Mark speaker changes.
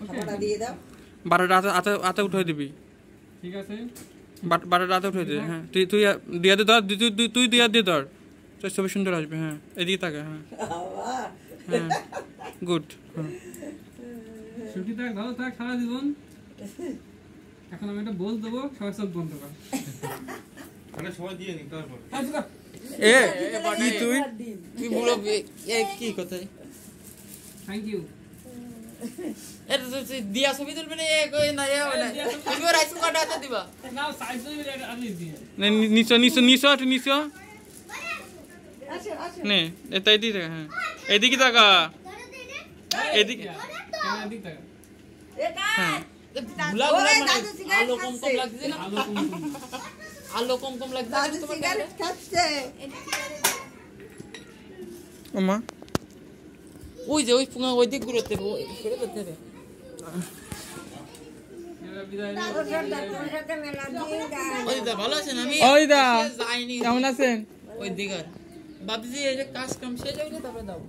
Speaker 1: খাবারটা দিয়ে দাও।
Speaker 2: বাটাটা আতে উঠাই দিবি।
Speaker 3: ঠিক আছে,
Speaker 2: বাটাটা আতে উঠাই দে। হ্যাঁ তুই দিয়া দে ধর, তুই দিয়া দিয়ে ধর, তোর ছবি সুন্দর আসবে। হ্যাঁ এদিকে তাকা। হ্যাঁ হ্যাঁ গুড। হ্যাঁ
Speaker 3: সুখী থাক, ভালো থাক সারা জীবন। এখন আমি একটা বল দেবো, সবাই চোখ বন্ধ কর।
Speaker 4: সবাই দিয়ে নি তারপর
Speaker 2: এ কি তুই বলো কি কথা?
Speaker 3: Thank you.
Speaker 2: এটা তুই দিয়া ছবি তুলবি না? এ কই না এ না তুমি রাইস কাটা হাতে দিবা
Speaker 3: না, সাইজ তো আমি দিই
Speaker 2: না। নিচো নে এটাই দি দেখা। হ্যাঁ এদিকে তাকা, এদিকে।
Speaker 3: এদিক টাকা
Speaker 1: এটা
Speaker 2: হ্যাঁ
Speaker 1: ভুলা ভুলা দাদু
Speaker 2: আলো
Speaker 1: সিগারেট
Speaker 2: কম
Speaker 1: খাচ্ছে।
Speaker 2: লাগছে না?
Speaker 3: আলো কম কম।
Speaker 2: আলো কম লাগছে
Speaker 1: দাদু সিগারেট খাচ্ছে।
Speaker 2: ওমা ওই যে ওই পুঙ্গা ওই দিক ঘুরতে করে করতে হবে।
Speaker 1: তোর সাথে মেলা দিন যায়।
Speaker 2: ওই দা ভালো আছেন? আমি
Speaker 5: ওই দা
Speaker 2: যাইনি।
Speaker 5: কেমন আছেন?
Speaker 2: ওই দিকে ভাবছি এই যে কাজ কাম শেষ হইলে তারপরে দাও।